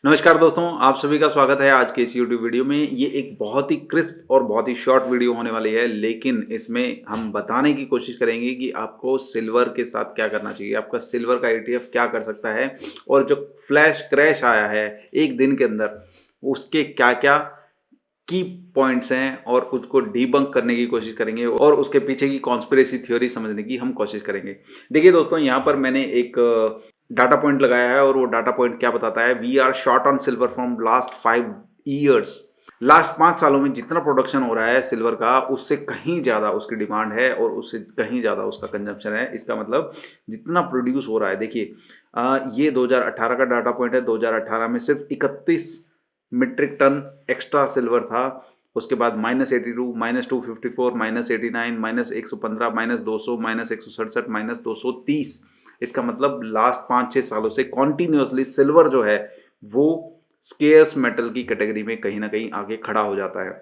नमस्कार दोस्तों, आप सभी का स्वागत है आज के इस यूट्यूब वीडियो में। ये एक बहुत ही क्रिस्प और बहुत ही शॉर्ट वीडियो होने वाली है, लेकिन इसमें हम बताने की कोशिश करेंगे कि आपको सिल्वर के साथ क्या करना चाहिए, आपका सिल्वर का ईटीएफ क्या कर सकता है और जो फ्लैश क्रैश आया है एक दिन के अंदर, उसके क्या क्या की पॉइंट्स हैं और उसको डीबंक करने की कोशिश करेंगे और उसके पीछे की कॉन्स्पिरेसी थ्योरी समझने की हम कोशिश करेंगे। देखिए दोस्तों, यहाँ पर मैंने एक डाटा पॉइंट लगाया है और वो डाटा पॉइंट क्या बताता है, we are short on silver from last 5 years. Last 5 सालों में जितना प्रोडक्शन हो रहा है सिल्वर का, उससे कहीं ज़्यादा उसकी डिमांड है और उससे कहीं ज़्यादा उसका कंजम्पशन है। इसका मतलब जितना प्रोड्यूस हो रहा है, देखिए ये 2018 का डाटा पॉइंट है। 2018 में सिर्फ 31 मीट्रिक टन एक्स्ट्रा सिल्वर था। उसके बाद -82, -254, -89, -115, -200, -167, -230। इसका मतलब लास्ट 5-6 सालों से कॉन्टिन्यूसली सिल्वर जो है वो स्केर्स मेटल की कैटेगरी में कहीं ना कहीं आगे खड़ा हो जाता है।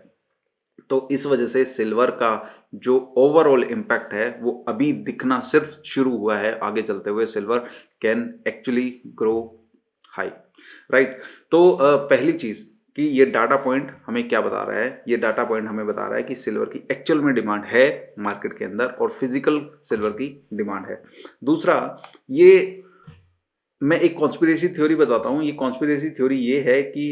तो इस वजह से सिल्वर का जो ओवरऑल इम्पैक्ट है वो अभी दिखना सिर्फ शुरू हुआ है। आगे चलते हुए silver can actually grow high, right. तो पहली चीज कि ये डाटा पॉइंट हमें क्या बता रहा है, ये डाटा पॉइंट हमें बता रहा है कि सिल्वर की एक्चुअल में डिमांड है मार्केट के अंदर और फिजिकल सिल्वर की डिमांड है। दूसरा, ये मैं एक कॉन्स्पिरेसी थ्योरी बताता हूँ। ये कॉन्स्पिरेसी थ्योरी ये है कि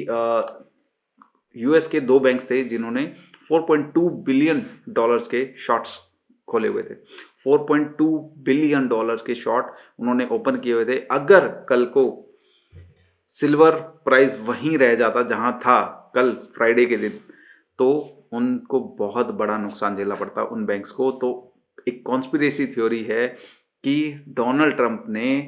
यूएस के 2 बैंक्स थे जिन्होंने 4.2 बिलियन डॉलर्स के शॉर्ट्स खोले हुए थे। 4.2 बिलियन डॉलर्स के शॉर्ट उन्होंने ओपन किए हुए थे। अगर कल को सिल्वर प्राइस वहीं रह जाता जहां था कल फ्राइडे के दिन, तो उनको बहुत बड़ा नुकसान झेलना पड़ता उन बैंक्स को। तो एक कॉन्स्पिरेसी थ्योरी है कि डोनाल्ड ट्रंप ने,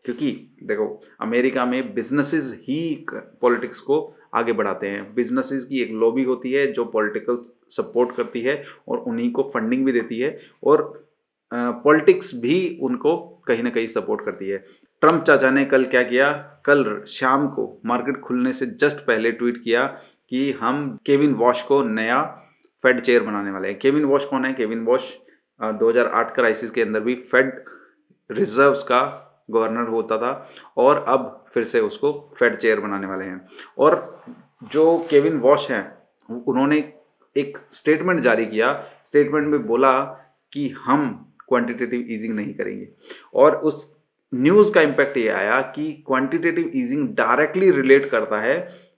क्योंकि देखो अमेरिका में बिजनेसेस ही पॉलिटिक्स को आगे बढ़ाते हैं। बिजनेसेस की एक लॉबी होती है जो पॉलिटिकल सपोर्ट करती है और उन्हीं को फंडिंग भी देती है और पॉलिटिक्स भी उनको कहीं ना कहीं सपोर्ट करती है। ट्रंप चाचा ने कल क्या किया, कल शाम को मार्केट खुलने से जस्ट पहले ट्वीट किया कि हम केविन वॉश को नया फेड चेयर बनाने वाले हैं। केविन वॉश कौन है? केविन वॉश 2008 क्राइसिस के अंदर भी फेड रिजर्व्स का गवर्नर होता था और अब फिर से उसको फेड चेयर बनाने वाले हैं। और जो केविन वॉश हैं उन्होंने एक स्टेटमेंट जारी किया। स्टेटमेंट में बोला कि हम क्वांटिटेटिव ईजिंग नहीं करेंगे। और उस न्यूज़ का इम्पैक्ट ये आया कि क्वांटिटेटिव ईजिंग डायरेक्टली रिलेट करता है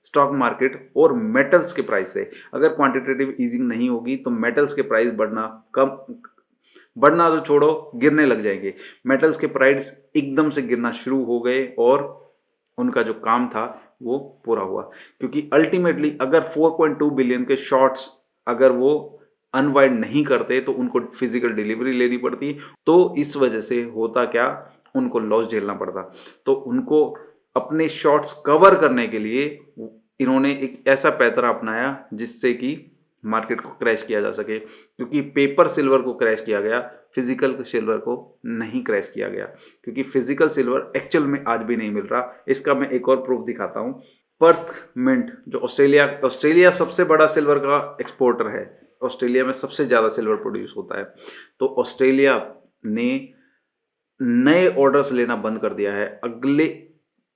स्टॉक मार्केट और मेटल्स के प्राइस से। अगर क्वांटिटेटिव ईजिंग नहीं होगी तो मेटल्स के प्राइस बढ़ना तो छोड़ो, गिरने लग जाएंगे। मेटल्स के प्राइस एकदम से गिरना शुरू हो गए और उनका जो काम था वो पूरा हुआ। क्योंकि अल्टीमेटली अगर 4.2 बिलियन के शॉर्ट्स अगर वो अनवाइंड नहीं करते तो उनको फिजिकल डिलीवरी लेनी पड़ती। तो इस वजह से होता क्या, उनको लॉस झेलना पड़ता। तो उनको अपने शॉर्ट्स कवर करने के लिए इन्होंने एक ऐसा पैतरा अपनाया जिससे कि मार्केट को क्रैश किया जा सके। क्योंकि पेपर सिल्वर को क्रैश किया गया, फिजिकल सिल्वर को नहीं क्रैश किया गया। क्योंकि फिजिकल सिल्वर एक्चुअल में आज भी नहीं मिल रहा। इसका मैं एक और प्रूफ दिखाता हूँ। पर्थ मिंट जो ऑस्ट्रेलिया सबसे बड़ा सिल्वर का एक्सपोर्टर है। ऑस्ट्रेलिया में सबसे ज़्यादा सिल्वर प्रोड्यूस होता है। तो ऑस्ट्रेलिया ने नए ऑर्डर्स लेना बंद कर दिया है। अगले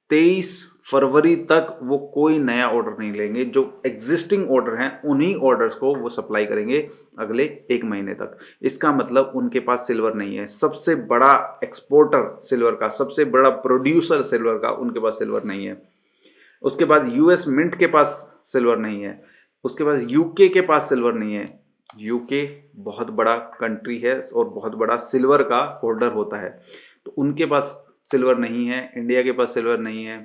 23 फरवरी तक वो कोई नया ऑर्डर नहीं लेंगे। जो एग्जिस्टिंग ऑर्डर हैं उन्हीं ऑर्डर्स को वो सप्लाई करेंगे अगले 1 महीने तक। इसका मतलब उनके पास सिल्वर नहीं है। सबसे बड़ा एक्सपोर्टर सिल्वर का, सबसे बड़ा प्रोड्यूसर सिल्वर का, उनके पास सिल्वर नहीं है। उसके बाद यूएस मिंट के पास सिल्वर नहीं है। उसके बाद यूके के पास सिल्वर नहीं है। यूके बहुत बड़ा कंट्री है और बहुत बड़ा सिल्वर का होल्डर होता है। तो उनके पास सिल्वर नहीं है। इंडिया के पास सिल्वर नहीं है।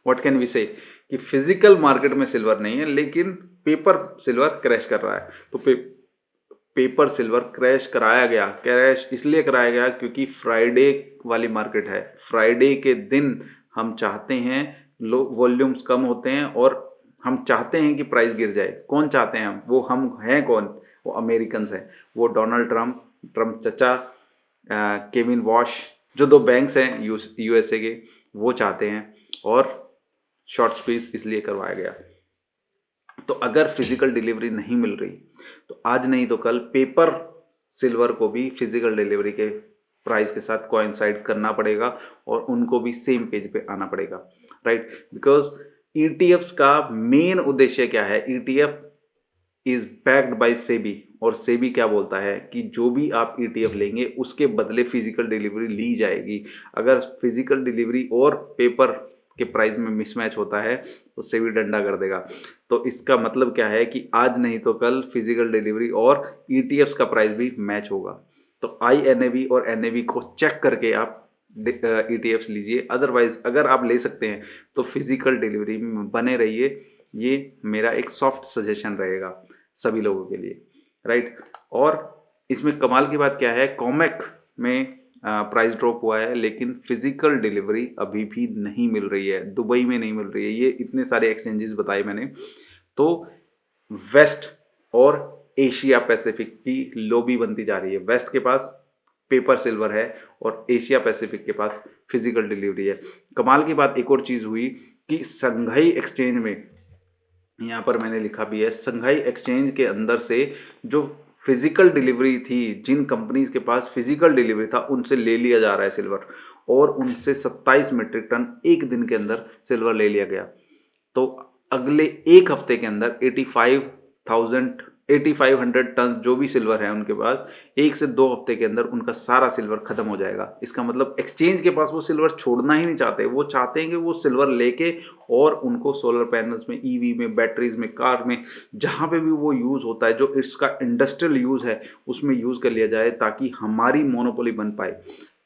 व्हाट कैन वी से कि फिजिकल मार्केट में सिल्वर नहीं है, लेकिन पेपर सिल्वर क्रैश कर रहा है। तो पेपर सिल्वर क्रैश कराया गया। क्रैश इसलिए कराया गया क्योंकि फ्राइडे वाली मार्केट है। फ्राइडे के दिन हम चाहते हैं लो वॉल्यूम्स कम होते हैं और हम चाहते हैं कि प्राइस गिर जाए। कौन चाहते हैं? हम हैं कौन? वो अमेरिकन हैं। वो डोनाल्ड ट्रंप चचा, केविन वॉश, जो 2 बैंक्स हैं यूएसए के, वो चाहते हैं। और शॉर्ट स्क्वीज इसलिए करवाया गया। तो अगर फिजिकल डिलीवरी नहीं मिल रही तो आज नहीं तो कल पेपर सिल्वर को भी फिजिकल डिलीवरी के प्राइस के साथ कोइंसाइड करना पड़ेगा और उनको भी सेम पेज पे आना पड़ेगा, राइट। बिकॉज ईटीएफ्स का मेन उद्देश्य क्या है? ETF is backed by SEBI, और सेबी क्या बोलता है कि जो भी आप ईटीएफ लेंगे उसके बदले फिजिकल डिलीवरी ली जाएगी। अगर फिजिकल डिलीवरी और पेपर के प्राइस में मिसमैच होता है तो सेबी डंडा कर देगा। तो इसका मतलब क्या है कि आज नहीं तो कल फिजिकल डिलीवरी और ईटीएफ्स का प्राइस भी मैच होगा। तो आईएनएबी और एनएबी को चेक करके आप ईटीएफ्स लीजिए। अदरवाइज अगर आप ले सकते हैं तो फिजिकल डिलीवरी में बने रहिए। ये मेरा एक सॉफ्ट सजेशन रहेगा सभी लोगों के लिए, राइट। और इसमें कमाल की बात क्या है, कॉमेक में प्राइस ड्रॉप हुआ है लेकिन फिजिकल डिलीवरी अभी भी नहीं मिल रही है, दुबई में नहीं मिल रही है। ये इतने सारे एक्सचेंजेस बताए मैंने। तो वेस्ट और एशिया पैसिफिक की लॉबी बनती जा रही है। वेस्ट के पास पेपर सिल्वर है और एशिया पैसिफिक के पास फिजिकल डिलीवरी है। कमाल की बात एक और चीज हुई कि संघाई एक्सचेंज में, यहाँ पर मैंने लिखा भी है, संघाई एक्सचेंज के अंदर से जो फिजिकल डिलीवरी थी, जिन कंपनीज के पास फिजिकल डिलीवरी था उनसे ले लिया जा रहा है सिल्वर, और उनसे 27 मीट्रिक टन एक दिन के अंदर सिल्वर ले लिया गया। तो अगले एक हफ्ते के अंदर 8500 टन जो भी सिल्वर है उनके पास, 1 से 2 हफ्ते के अंदर उनका सारा सिल्वर खत्म हो जाएगा। इसका मतलब एक्सचेंज के पास वो सिल्वर छोड़ना ही नहीं चाहते, वो चाहते हैं कि वो सिल्वर लेके और उनको सोलर पैनल्स में, ईवी में, बैटरीज में, कार में, जहां पे भी वो यूज होता है, जो इसका इंडस्ट्रियल यूज है उसमें यूज कर लिया जाए ताकि हमारी मोनोपोली बन पाए।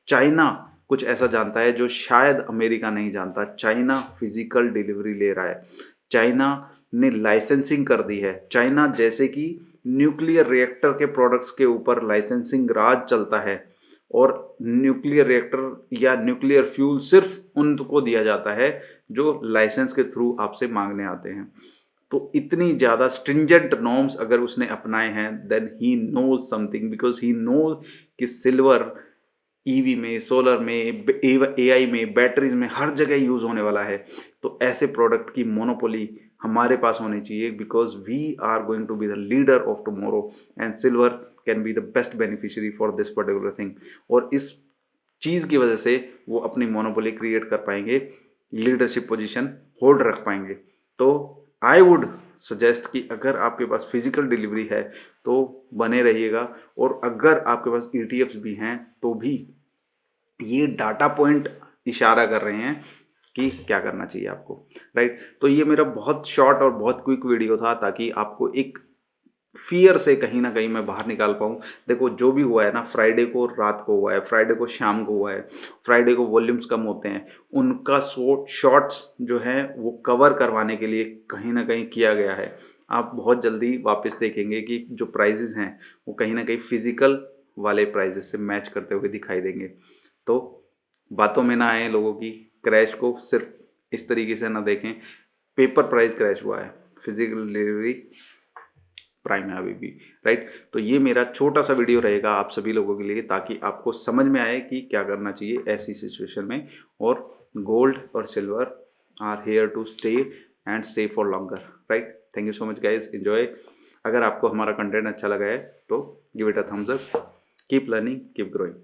चाइना कुछ ऐसा जानता है जो शायद अमेरिका नहीं जानता। चाइना फिजिकल डिलीवरी ले रहा है, चाइना ने लाइसेंसिंग कर दी है। चाइना जैसे कि न्यूक्लियर रिएक्टर के प्रोडक्ट्स के ऊपर लाइसेंसिंग राज चलता है, और न्यूक्लियर रिएक्टर या न्यूक्लियर फ्यूल सिर्फ उनको दिया जाता है जो लाइसेंस के थ्रू आपसे मांगने आते हैं। तो इतनी ज़्यादा स्ट्रिंजेंट नॉर्म्स अगर उसने अपनाए हैं, then he knows something, because he knows कि सिल्वर ईवी में, सोलर में, एआई में, बैटरीज में, हर जगह यूज होने वाला है। तो ऐसे प्रोडक्ट की मोनोपोली हमारे पास होनी चाहिए, because we are going to be the leader of tomorrow and silver can be the best beneficiary for this particular thing. और इस चीज की वजह से वो अपनी मोनोपोली क्रिएट कर पाएंगे, लीडरशिप पोजीशन होल्ड रख पाएंगे। तो आई वुड सजेस्ट कि अगर आपके पास फिजिकल डिलीवरी है तो बने रहिएगा, और अगर आपके पास ईटीएफ्स भी हैं तो भी ये डाटा पॉइंट इशारा कर रहे हैं कि क्या करना चाहिए आपको, राइट। तो ये मेरा बहुत शॉर्ट और बहुत क्विक वीडियो था ताकि आपको एक फियर से कहीं ना कहीं मैं बाहर निकाल पाऊँ। देखो जो भी हुआ है ना, फ्राइडे को रात को हुआ है, फ्राइडे को शाम को हुआ है, फ्राइडे को वॉल्यूम्स कम होते हैं, उनका शॉर्ट्स जो है वो कवर करवाने के लिए कहीं ना कहीं किया गया है। आप बहुत जल्दी वापस देखेंगे कि जो प्राइजेस हैं वो कहीं ना कहीं फिजिकल वाले प्राइजेस से मैच करते हुए दिखाई देंगे। तो बातों में ना आए लोगों की, क्रैश को सिर्फ इस तरीके से ना देखें। पेपर प्राइस क्रैश हुआ है, फिजिकल डिलीवरी प्राइम है अभी भी, राइट। तो ये मेरा छोटा सा वीडियो रहेगा आप सभी लोगों के लिए, ताकि आपको समझ में आए कि क्या करना चाहिए ऐसी सिचुएशन में। और गोल्ड और silver are here to stay and stay for longer, right. Thank you so much guys, enjoy. अगर आपको हमारा कंटेंट अच्छा लगा है तो give it a thumbs up, keep learning, keep growing.